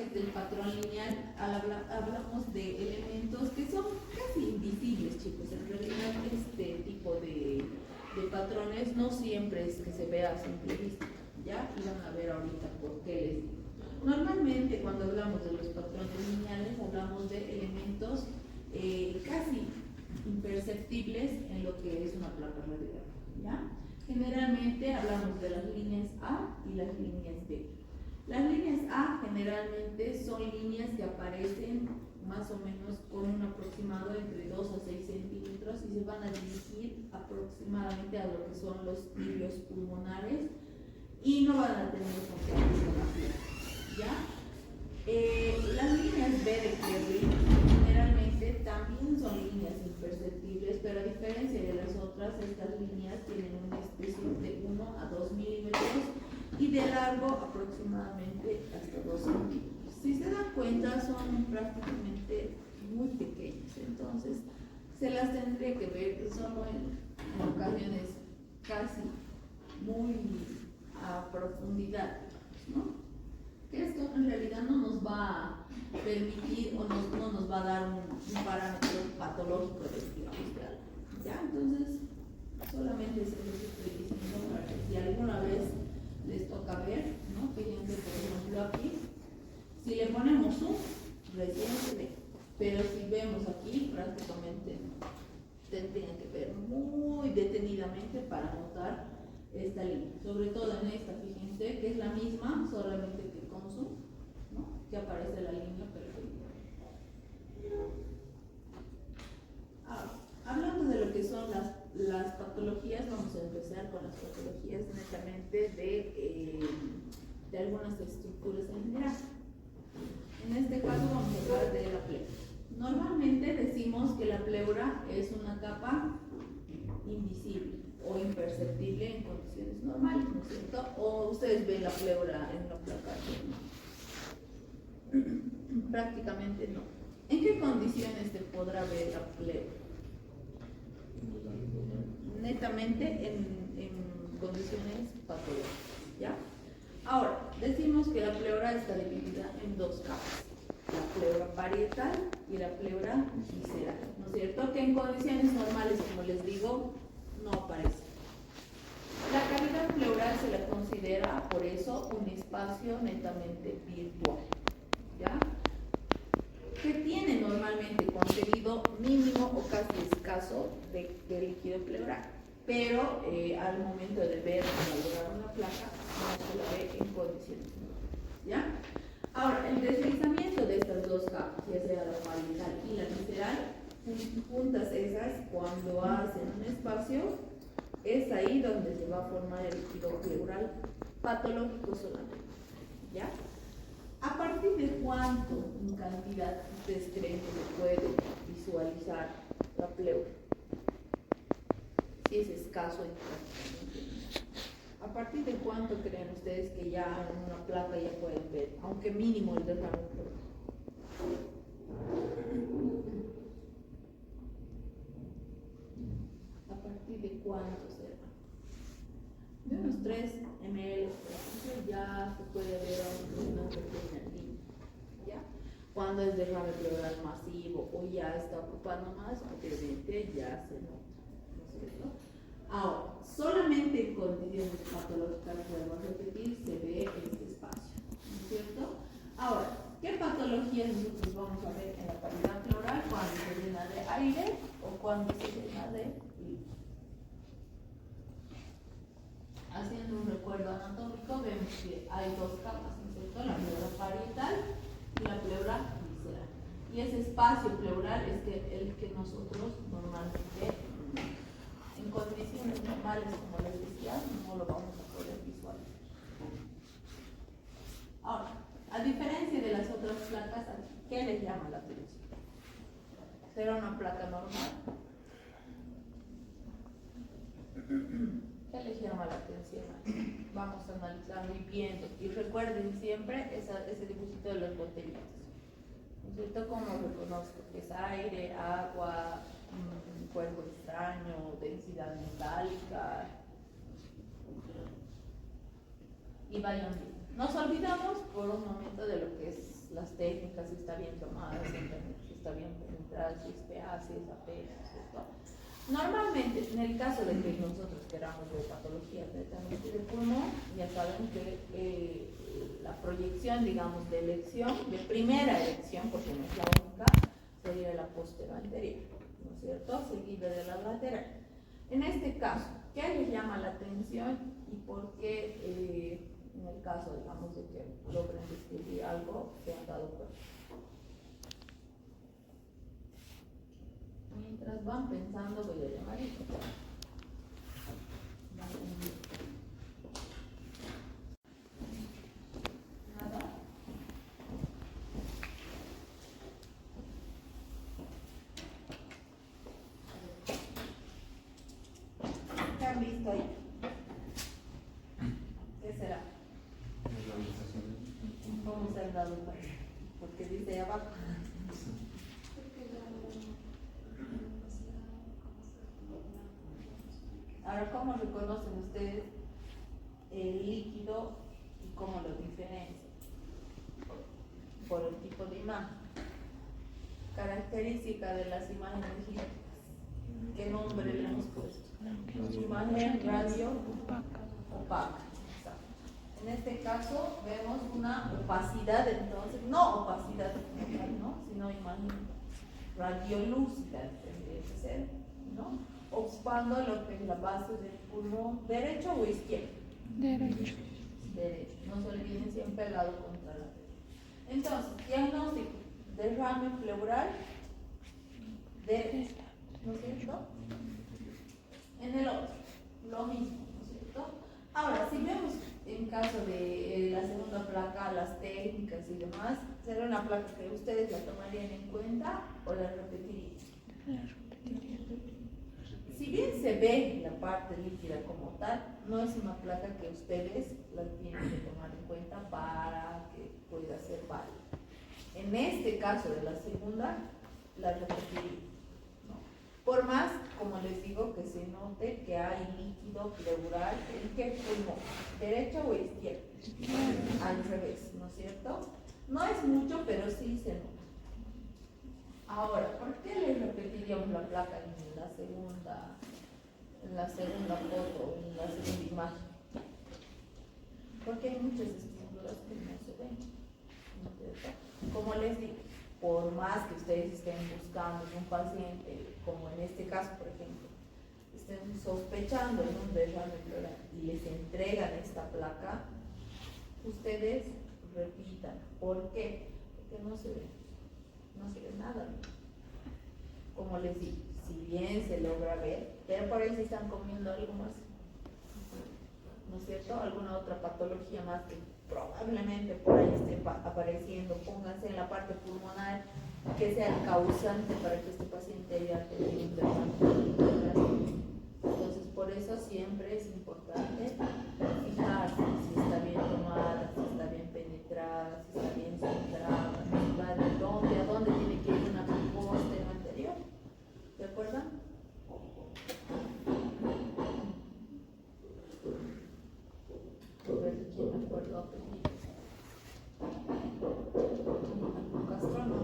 es del patrón lineal, hablamos de elementos que son casi invisibles, chicos. En realidad este tipo de patrones no siempre es que se vea a simple vista, ¿ya? Y van a ver ahorita por qué les digo. Normalmente cuando hablamos de los patrones lineales hablamos de elementos casi imperceptibles en lo que es una placa radial, ¿ya? Generalmente hablamos de las líneas A y las líneas B. Las líneas A generalmente son líneas que aparecen más o menos con un aproximado entre 2 a 6 centímetros y se van a dirigir aproximadamente a lo que son los tibios pulmonares y no van a tener contacto con la piel, ¿ya? Las líneas B de Kerr generalmente también son líneas imperceptibles, pero a diferencia de las otras, estas líneas tienen una espesor de 1 a 2 milímetros y de largo aproximadamente hasta 2 centímetros. Si se dan cuenta, son prácticamente muy pequeñas, entonces se las tendría que ver solo en ocasiones casi muy a profundidad, ¿no? Que esto en realidad no nos va a permitir o no nos va a dar un parámetro patológico de algo, ¿ya? Entonces, solamente se les estoy diciendo para que si alguna vez les toca ver, ¿no? Fíjense, por ejemplo, aquí, si le ponemos zoom, recién se ve, pero si vemos aquí, prácticamente tendrían que ver muy detenidamente para notar esta línea, sobre todo en esta, fíjense que es la misma, solamente que con zoom, ¿no? Que aparece la línea perpendicular. Ahora, hablando de lo que son las patologías, vamos a empezar con las patologías netamente de algunas estructuras en general. En este caso vamos a hablar de la pleura. Normalmente decimos que la pleura es una capa invisible o imperceptible en condiciones normales, ¿no es cierto? O ustedes ven la pleura en una placa, ¿no? Prácticamente no. ¿En qué condiciones se podrá ver la pleura? Netamente en condiciones patológicas, ¿ya? Ahora, decimos que la pleura está dividida en dos capas, la pleura parietal y la pleura visceral, ¿no es cierto? Que en condiciones normales, como les digo, no aparece. La cavidad pleural se la considera, por eso, un espacio netamente virtual, ¿ya? Que tiene normalmente contenido mínimo o casi escaso de líquido pleural, pero al momento de ver o valorar una placa no se la ve en condiciones normales, ¿ya? Ahora, el deslizamiento de estas dos capas, ya sea la parietal y la visceral, juntas esas, cuando hacen un espacio, es ahí donde se va a formar el líquido pleural patológico solamente, ¿ya? ¿A partir de cuánto en cantidad ustedes creen que se puede visualizar la pleura? Si es escaso y prácticamente no. ¿A partir de cuánto creen ustedes que ya en una placa ya pueden ver, aunque mínimo el derrame pleural? ¿A partir de cuánto será? De unos 3 ml, por ejemplo, ya se puede ver una pequeña línea, ¿ya? Cuando es derrame pleural masivo o ya está ocupando más, obviamente ya se nota, ¿no es cierto? Ahora, solamente en condiciones patológicas, vuelvo a repetir, se ve este espacio, ¿no es cierto? Ahora, ¿qué patologías nosotros vamos a ver en la cavidad pleural cuando se llena de aire o cuando se llena de líquido? Haciendo un recuerdo anatómico, vemos que hay dos capas, ¿no es cierto? La pleura parietal y la pleura visceral. Y ese espacio pleural es el que nosotros normalmente, en condiciones normales, como les decía, no lo vamos a poder visualizar. Ahora, a diferencia de las otras placas, ¿qué les llama la atención? ¿Será una placa normal? ¿Qué les llama la atención? Vamos analizando y viendo. Y recuerden siempre ese dibujito de las botellitas, ¿no es cierto? ¿Cómo reconozco que es aire, agua, cuerpo extraño, densidad metálica? Y vayan viendo. Nos olvidamos por un momento de lo que es las técnicas, si está bien tomada, si está bien penetrada, si es PA, si es AP, ¿cierto? Normalmente, en el caso de que nosotros queramos ver patologías netamente de pulmón, ya saben que la proyección, digamos, de elección, de primera elección, porque no es la única, sería la postero anterior, ¿no es cierto? Seguida de la lateral. En este caso, ¿qué les llama la atención y por qué en el caso, digamos, de que logren describir algo, se han dado cuenta? Mientras van pensando, voy a llamar esto. Nada. ¿Qué han visto ahí? ¿Qué será? ¿Cómo se han dado cuenta? Porque dice ahí abajo. Ahora, ¿cómo reconocen ustedes el líquido y cómo lo diferencian? Por el tipo de imagen. Característica de las imágenes gíricas. ¿Qué nombre le hemos puesto? Imagen radio opaca. En este caso vemos una opacidad, entonces, no opacidad total, ¿no? Sino imagen radiolúcida, tendría que ser, ¿no? Ocupando lo que es la base del pulmón, ¿derecho o izquierdo? Derecho. Derecho. No se olviden siempre el lado contra la derecha. Entonces, diagnóstico, derrame pleural derecho, ¿no es cierto? En el otro, lo mismo, ¿no es cierto? Ahora, si vemos en caso de la segunda placa, las técnicas y demás, ¿será una placa que ustedes la tomarían en cuenta o la repetirían? La repetiría. Si bien se ve la parte líquida como tal, no es una placa que ustedes la tienen que tomar en cuenta para que pueda ser válida. En este caso de la segunda, la repetiría, ¿no? Por más, como les digo, que se note que hay líquido pleural, ¿en qué pulmón? ¿Derecho o izquierdo? Al revés, ¿no es cierto? No es mucho, pero sí se nota. Ahora, ¿por qué les repetiríamos la placa en la segunda foto, en la segunda imagen? Porque hay muchas estructuras que no se ven, ¿no es cierto? Como les digo, por más que ustedes estén buscando en un paciente, como en este caso, por ejemplo, estén sospechando en un derrame pleural y les entregan esta placa, ustedes repitan. ¿Por qué? Porque no se ve nada. Como les digo, si bien se logra ver, pero por ahí se están comiendo algo más, ¿no es cierto? Alguna otra patología más que probablemente por ahí esté apareciendo. Pónganse en la parte pulmonar que sea el causante para que este paciente haya tenido un derrame. Entonces, por eso siempre es importante fijarse si está bien tomada, si está bien penetrada, si está bien centrada, a dónde tiene que ir una postero anterior. ¿De acuerdo? A ver, ¿quién me acuerdo apellidos? Castro, ¿no?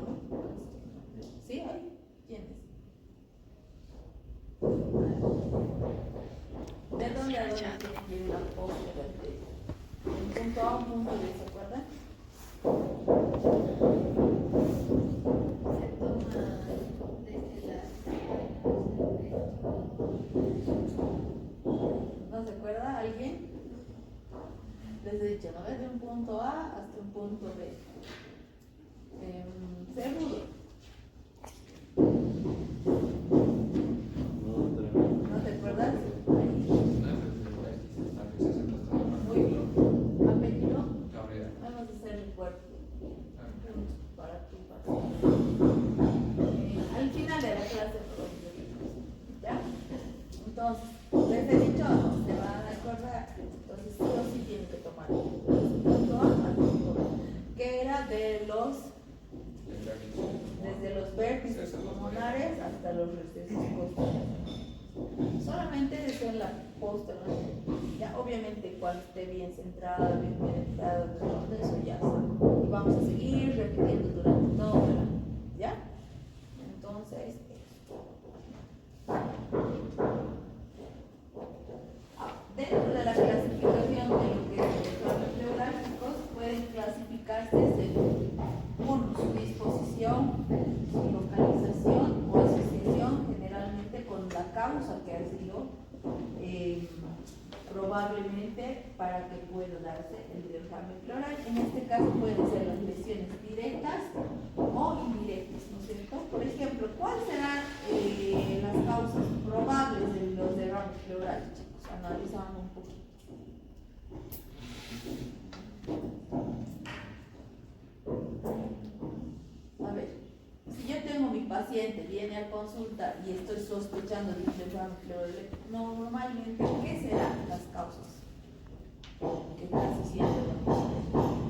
¿Sí? ¿Hay? ¿Quién es? ¿De dónde a dónde tiene que ir una postero anterior? En punto A, un punto B, ¿se acuerdan? Se toma desde la ¿No se acuerda alguien? Les he dicho, ¿no? Desde un punto A hasta un punto B. ¿Seguro? ¿No te acuerdas? Muy bien. ¿Apellido? Vamos a hacer el cuerpo. Para tu al final de la clase, ¿ya? Entonces, les he dicho, no se van a acordar. Entonces, sí o sí tienen que tomar el punto A al punto B, que era desde los vértices pulmonares hasta los recesos posteriores. Solamente desde la posterior. Ya, obviamente, cuando esté bien centrada, bien penetrada, eso ya está. Y vamos a seguir repitiendo. probablemente para que pueda darse el derrame pleural. En este caso pueden ser las lesiones directas o indirectas, ¿no es cierto? Por ejemplo, ¿cuáles serán las causas probables de los derrames pleurales, chicos? Analizamos un poquito. A ver, si yo tengo mi paciente, viene a consulta y estoy sospechando de un derrame pleural, normalmente, ¿qué serán las causas? Que casi siempre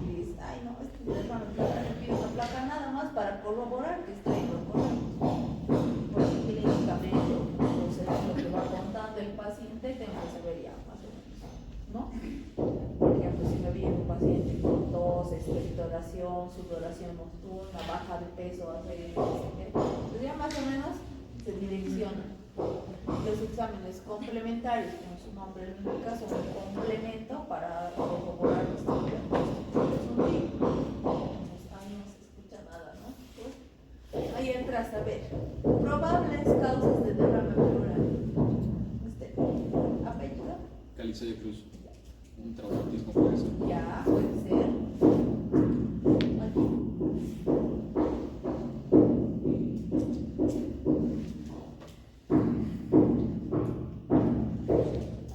y dice, ay no, este es derrame pleural, le pido una placa nada más para corroborar que está incorporado. Porque clínicamente, o sea, lo que va contando el paciente, tengo que saber ya más o menos, ¿no? Por ejemplo, si me viene un paciente con tos, expectoración, sudoración nocturna, baja de peso, pues ya más o menos se direcciona. Los exámenes complementarios, como su nombre lo indica, son un complemento para corroborar nuestro diagnóstico. Ahí no se escucha nada, ¿no? Ahí entras a ver probables causas de derrame pleural. Apellido. Calicedo Cruz. Un traumatismo puede ser. Ya, puede ser. Aquí.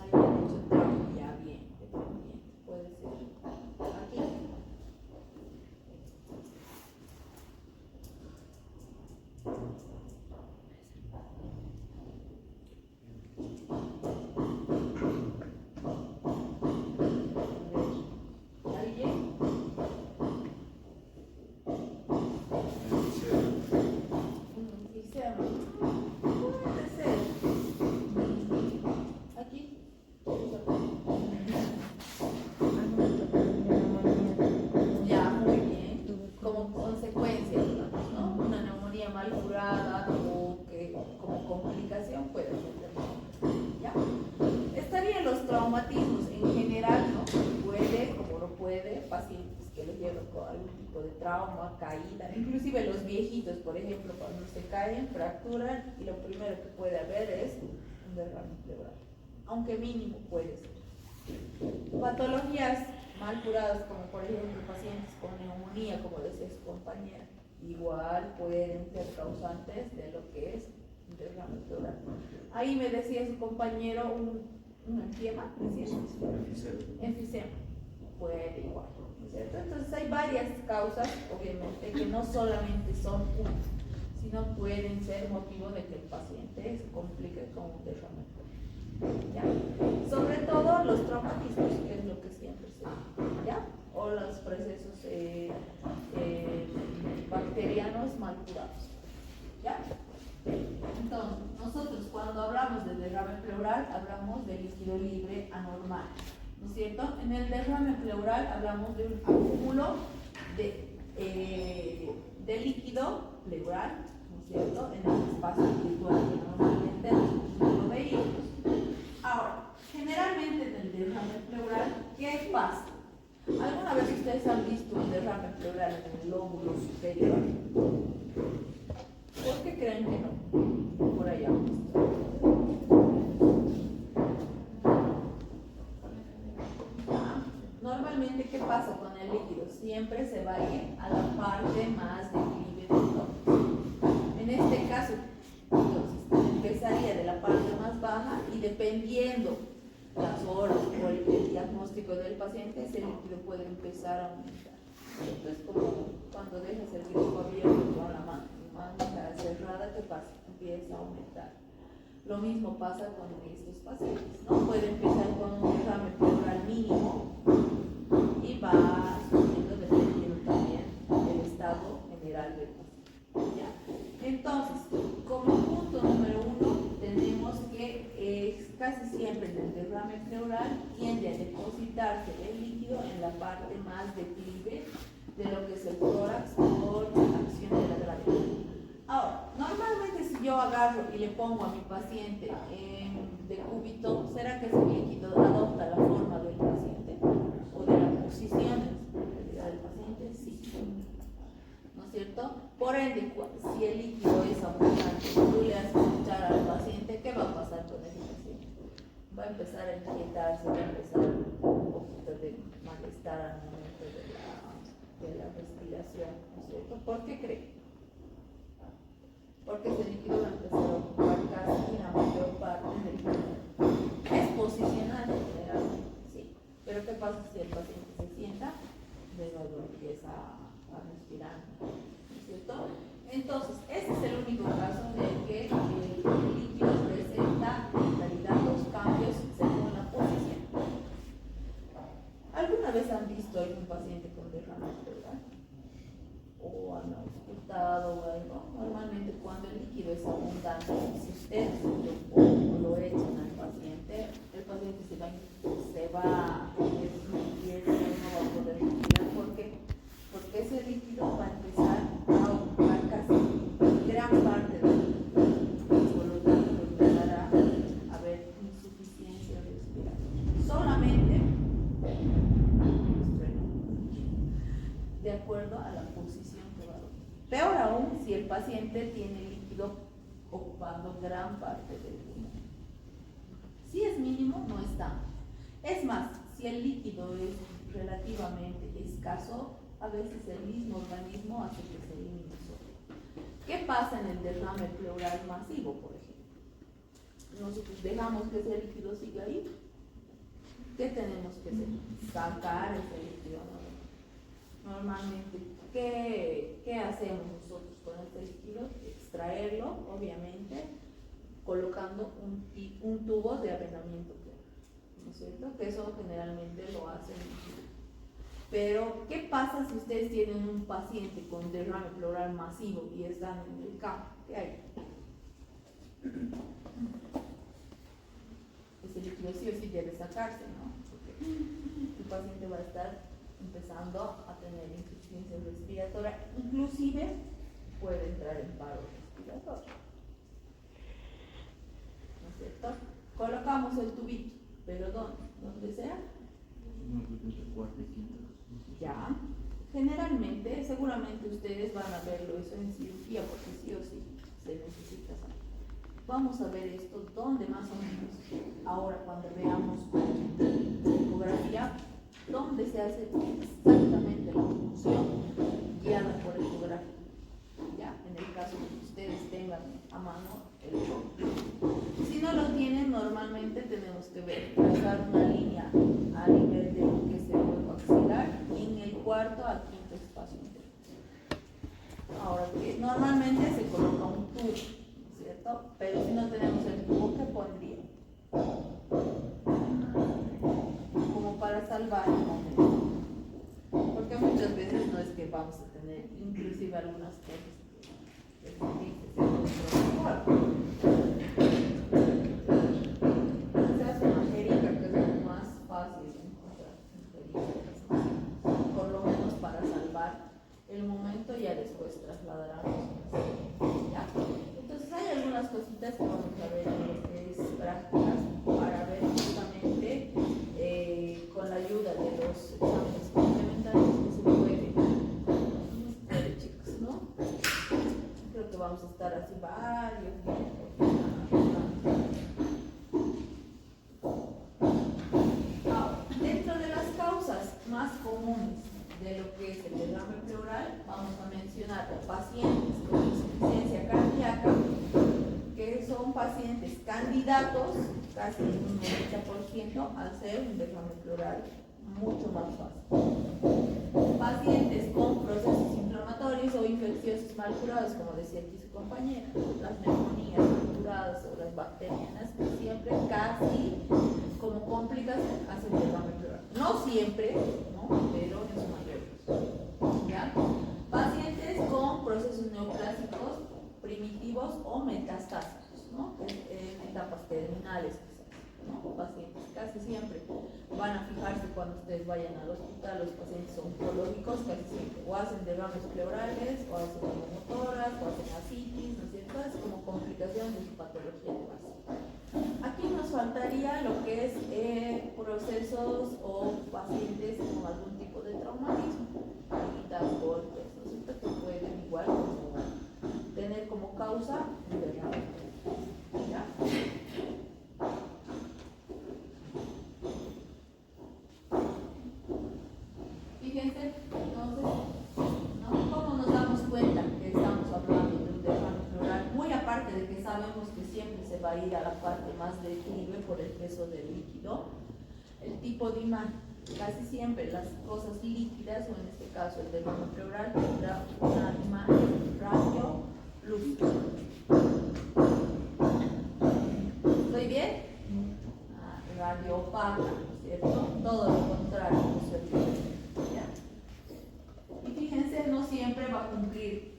Ahí han hecho trauma, ya bien, dependiente. Puede ser. Aquí. ¿Alguien? Quisiera. Puede ser. Aquí. Ya, muy bien. Como consecuencia, digamos, ¿no? Una neumonía mal curada o que como complicación puede ser. ¿Ya? Estarían los traumatismos en general, ¿no? Puede, como no puede, pacientes que les llevan con algún tipo de trauma, caída, inclusive los viejitos, por ejemplo, cuando se caen, fracturan y lo primero que puede haber es un derrame pleural, aunque mínimo puede ser. Patologías mal curadas, como por ejemplo pacientes con neumonía, como decía su compañera, igual pueden ser causantes de lo que es un derrame pleural. Ahí me decía su compañero un empiema, enfisema, puede igual, ¿no es cierto? Entonces hay varias causas, obviamente, que no solamente son una, sino pueden ser motivo de que el paciente se complique con un derrame pleural. ¿Ya? Sobre todo los traumatismos, que es lo que siempre se ve, ¿ya? O los procesos bacterianos mal curados, ¿ya? Entonces, nosotros cuando hablamos de derrame pleural hablamos de líquido libre anormal, ¿no es cierto? En el derrame pleural hablamos de un acúmulo de líquido pleural, ¿no es cierto? En el espacio virtual que normalmente no lo veíamos. Ahora, generalmente en el derrame pleural, ¿qué pasa? ¿Alguna vez ustedes han visto un derrame pleural en el lóbulo superior? ¿Por qué creen que no? Por allá. Normalmente, ¿qué pasa con el líquido? Siempre se va a ir a la parte más declive del lóbulo. En este caso, entonces, empezaría de la parte más baja y dependiendo las horas o el diagnóstico del paciente, ese líquido puede empezar a aumentar. Entonces, como cuando dejas el grifo abierto con la manga cerrada, ¿qué pasa? Empieza a aumentar. Lo mismo pasa con estos pacientes, ¿no? Puede empezar con un derrame pleural mínimo y va subiendo dependiendo también del estado general del paciente, ¿ya? Entonces, como punto número 1, tenemos que casi siempre en el derrame pleural tiende a depositarse el líquido en la parte más declive de lo que es el tórax por acción de la gravedad. Ahora, normalmente si yo agarro y le pongo a mi paciente en decúbito, ¿será que ese líquido adopta la forma del paciente o de la posición del paciente? Sí. ¿No es cierto? Por ende, si el líquido es abundante, tú le haces escuchar al paciente, ¿qué va a pasar con ese paciente? va a empezar a inquietarse, va a empezar un poquito de malestar al momento de la respiración, ¿no es cierto? ¿Por qué cree? Porque ese líquido va a empezar a ocupar casi la mayor parte del pulmón. Es posicional generalmente, sí. Pero ¿qué pasa si el paciente se sienta? De nuevo empieza a respirar, ¿no es cierto? Entonces, ese es el único caso en el que el líquido presenta en realidad los cambios según la posición. ¿Alguna vez han visto a algún paciente con derrame pleural? ¿O han auscultado o algo? Normalmente cuando el líquido es abundante, si ustedes lo echan al paciente, el paciente se va a inquirir, no va a poder respirar. ¿Por qué? Porque ese líquido va a empezar a ocupar casi gran parte del líquido. Por lo tanto, empezará a haber insuficiencia respiratoria. Solamente de acuerdo a la posición que va a adoptar. Peor aún si el paciente tiene líquido ocupando gran parte del pulmón. Si es mínimo, no es tanto. Es más, si el líquido es relativamente escaso, a veces el mismo organismo hace que se elimine solo. ¿Qué pasa en el derrame pleural masivo, por ejemplo? Nosotros dejamos que ese líquido siga ahí. ¿Qué tenemos que hacer? Sacar ese líquido. Normalmente, ¿qué hacemos nosotros con este líquido? Extraerlo, obviamente, colocando un tubo de arenamiento, ¿no es cierto? Que eso generalmente lo hacen. Pero, ¿qué pasa si ustedes tienen un paciente con derrame pleural masivo y están en el campo? ¿Qué hay? Ese líquido sí o sí debe sacarse, ¿no? Porque el paciente va a estar empezando a tener insuficiencia respiratoria, inclusive puede entrar en paro respiratorio, ¿no es cierto? Colocamos el tubito, pero ¿dónde sea? Ya, generalmente, seguramente ustedes van a verlo eso en cirugía, porque sí o sí se necesita saber. Vamos a ver esto, ¿dónde más o menos? Ahora cuando veamos ecografía, ¿dónde se hace exactamente la función guiada por ecografía? Ya, en el caso de que ustedes tengan a mano el tronco. Si no lo tienen, normalmente tenemos que trazar una línea a nivel de lo que es el hueco axilar y en el cuarto al quinto espacio interno. Ahora, normalmente se coloca un tubo, ¿cierto? Pero si no tenemos el tubo, ¿qué pondría? Como para salvar el momento. Porque muchas veces no es que vamos a tener, inclusive algunas cosas que se hace una jeringa, que es lo más fácil de encontrar, por lo menos para salvar el momento y ya después trasladarán. ¿Ya? Entonces hay algunas cositas que vamos a ver en lo que es prácticas para ver justamente con la ayuda de los exámenes complementarios que se puede, chicos, ¿no? Creo que vamos a estar así varios días. Ahora, dentro de las causas más comunes de lo que es el derrame pleural, vamos a mencionar pacientes con insuficiencia cardíaca, que son pacientes candidatos, casi un 90%, al ser un derrame pleural mucho más fácil. Pacientes con procesos inflamatorios o infecciosos mal curados, como decía aquí su compañera, las neumonías mal curadas o las bacterianas, que siempre casi como complicación hacen derrame pleural. No siempre, ¿no? Pero en su mayoría. ¿Ya? Pacientes con procesos neoplásicos primitivos o metastásicos, ¿no? En etapas terminales, ¿no? Pacientes casi siempre van a fijarse cuando ustedes vayan al hospital, los pacientes oncológicos casi siempre o hacen derrames pleurales, o hacen neumotoras, o hacen ascitis, ¿no es cierto? Es como complicación de su patología de base. Aquí nos faltaría lo que es procesos o pacientes con algún tipo de traumatismo, heridas, golpes, ¿no es cierto? Que pueden igual tener como causa un derrame. ¿Ya? va a ir a la parte más de declive por el peso del líquido. El tipo de imán, casi siempre las cosas líquidas, o en este caso el derrame pleural, tendrá una imagen radio lúcido. ¿Estoy bien? Radio opaca, ¿no es cierto? Todo lo contrario, ¿no es cierto? ¿Ya? Y fíjense, no siempre va a cumplir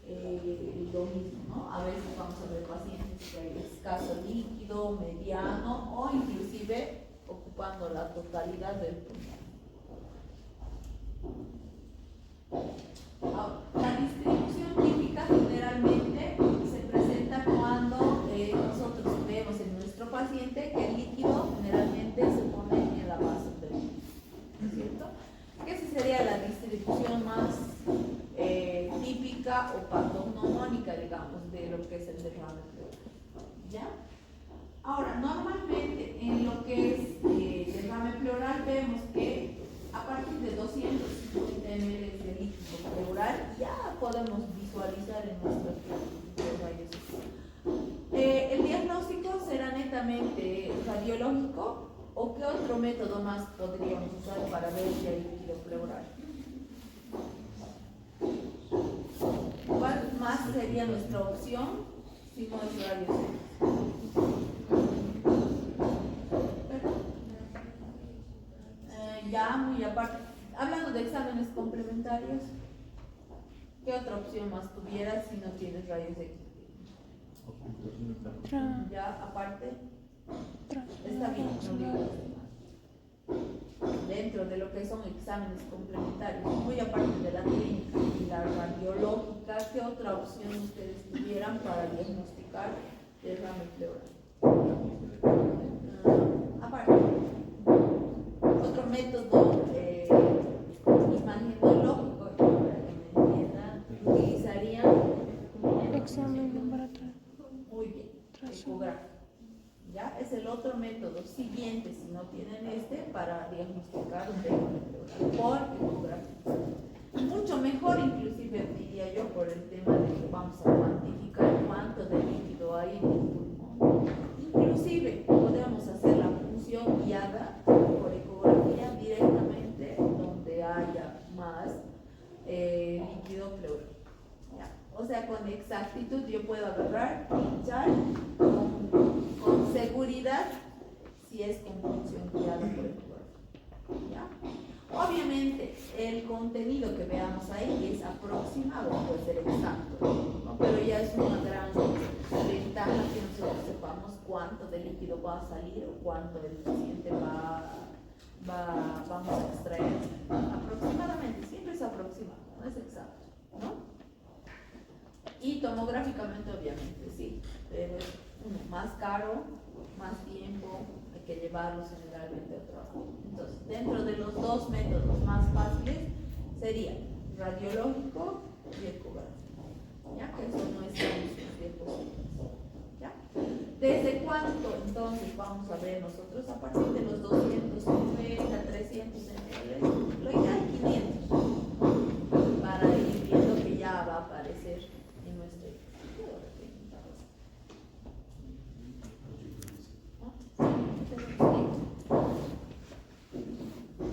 lo mismo, ¿no? A veces vamos a ver pacientes que hay escaso líquido, mediano o inclusive ocupando la totalidad del pulmón. La distribución típica generalmente se presenta cuando nosotros vemos en nuestro paciente que el líquido generalmente se pone en la base del líquido, ¿no es cierto? Esa sería la distribución más típica o patognomónica, digamos, de lo que es el derrame pleural. ¿Ya? Ahora, normalmente en lo que es derrame pleural vemos que a partir de 250 ml de líquido pleural ya podemos visualizar en nuestros rayos. El diagnóstico será netamente radiológico, o qué otro método más podríamos usar para ver si hay líquido pleural. ¿Cuál más sería nuestra opción si no es rayos X? Ya muy aparte, hablando de exámenes complementarios, ¿qué otra opción más tuvieras si no tienes rayos X? Ya aparte, está bien, no digo dentro de lo que son exámenes complementarios, muy aparte de la clínica y la radiológica, ¿qué otra opción ustedes tuvieran para diagnosticar derrame pleural? Aparte, otro método imagenológico, para que me entiendan, utilizarían Examen laboratorio. muy bien, ecografía. ¿Ya? Es el otro método siguiente, si no tienen este, para diagnosticar un derrame pleural por ecografía. Mucho mejor, inclusive, diría yo, por el tema de que vamos a cuantificar cuánto de líquido hay en el pulmón. Inclusive, podemos hacer la función guiada por ecografía directamente donde haya más líquido pleural. ¿Ya? O sea, con exactitud yo puedo agarrar, pinchar con seguridad si es con función guiada por el cuerpo. ¿Ya? Obviamente el contenido que veamos ahí es aproximado, puede ser exacto, ¿no? Pero ya es una gran ventaja que nosotros sepamos cuánto de líquido va a salir o cuánto el paciente vamos a extraer aproximadamente. Siempre es aproximado, no es exacto, ¿no? Y tomográficamente, obviamente, sí, pero es más caro, más tiempo, hay que llevarlos generalmente a otro lado. Entonces, dentro de los dos métodos más fáciles sería radiológico y ecográfico, ¿ya? Que eso no es posible. ¿Ya? ¿Desde cuánto entonces vamos a ver nosotros? A partir de los 250, 300 ml, lo ideal 500, para ir viendo que ya va a aparecer en nuestro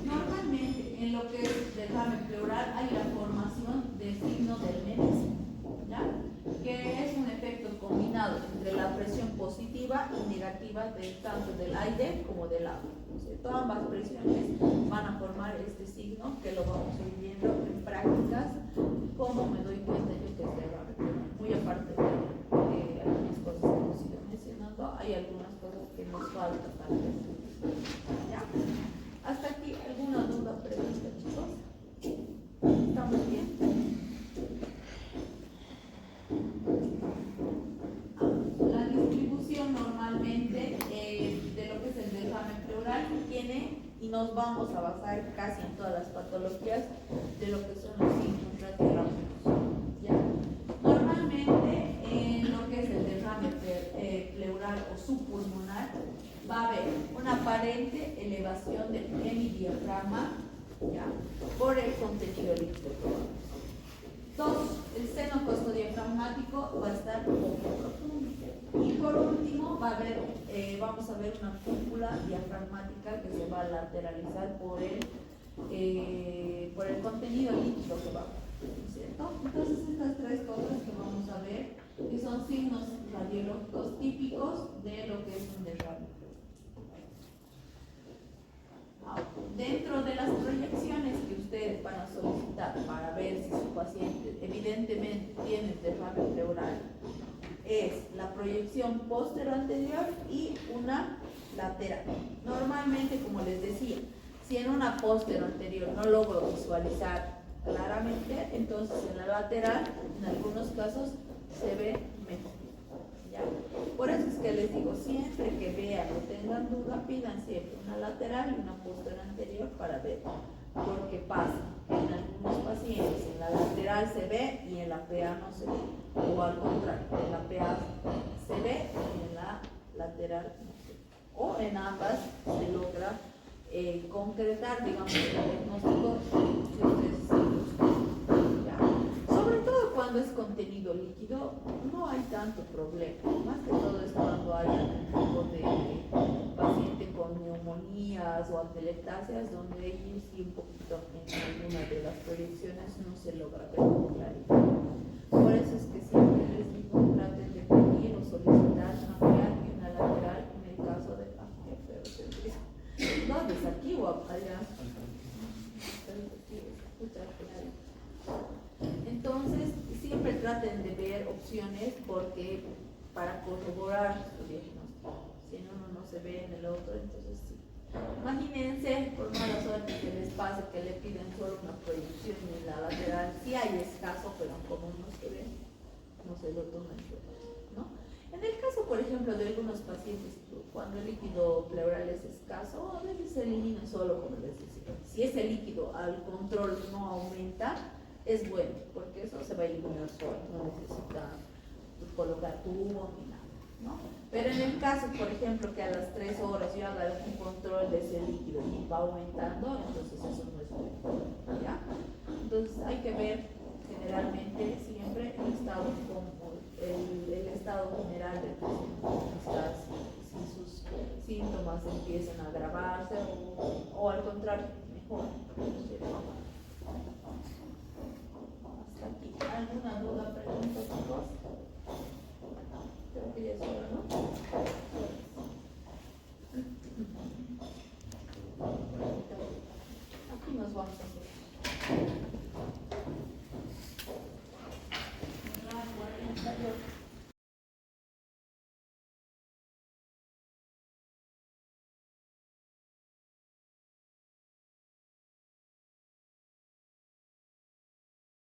normalmente en lo que es derrame pleural hay la formación del signo del Médici, ¿ya? Que es un efecto combinado entre la presión positiva y negativa tanto del aire como del agua. ¿Cierto? Ambas presiones van a formar este signo que lo vamos a ir viendo en prácticas, como me doy cuenta yo que es derrame pleural. Muy aparte de algunas cosas que hemos ido mencionando, hay algunas cosas que nos faltan tal vez. ¿Ya? Hasta aquí, ¿alguna duda, pregunta, chicos? ¿Estamos bien? La distribución normalmente de lo que es el derrame pleural tiene, y nos vamos a basar casi en todas las patologías de lo que son los signos radiológicos. ¿Ya? Normalmente en lo que es el derrame pleural o subpulmonar va a haber una aparente elevación del hemidiafragma, ¿ya? Por el contenido líquido. Dos, el seno costodiafragmático va a estar poco profundo y por último vamos a ver una cúpula diafragmática que se va a lateralizar por el contenido líquido que va, ¿cierto? Entonces estas tres cosas que vamos a ver, que son signos radiológicos típicos de lo que es un derrame. Dentro de las proyecciones que ustedes van a solicitar para ver si su paciente evidentemente tiene derrame pleural, es la proyección postero-anterior y una lateral. Normalmente, como les decía, si en una postero-anterior no logro visualizar claramente, entonces en la lateral, en algunos casos, se ve mejor. ¿Ya? Por eso es que les digo, siempre que vean o tengan duda, pidan siempre una lateral y una posterior anterior para ver. Porque pasa, en algunos pacientes en la lateral se ve y en la PA no se ve. O al contrario, en la PA se ve y en la lateral no se ve. O en ambas se logra concretar, digamos, el diagnóstico si ustedes sobre todo cuando es contenido líquido, no hay tanto problema. Más que todo es cuando hay algún tipo de paciente con neumonías o atelectasias, donde ahí sí un poquito en alguna de las proyecciones no se logra ver con claridad. Por eso es que siempre les digo, traten de pedir o solicitar una PA y una lateral en el caso de la ¿dónde es aquí o allá? Entonces, siempre traten de ver opciones porque para corroborar su diagnóstico. Si en uno no se ve en el otro, entonces sí. Imagínense, por mala suerte que les pase que le piden solo una proyección en la lateral. Sí hay escaso, pero como no se ve, no se lo toman en cuenta, ¿no? En el caso, por ejemplo, de algunos pacientes, cuando el líquido pleural es escaso, a veces se elimina solo, como les decía. Si ese líquido al control no aumenta, es bueno, porque eso se va a eliminar solo, no necesita colocar tubo ni nada, ¿no? Pero en el caso, por ejemplo, que a las 3 horas yo haga un control de ese líquido y va aumentando, entonces eso no es bueno, ¿ya? Entonces hay que ver generalmente siempre el estado general del paciente, si sus síntomas empiezan a agravarse o al contrario, mejor.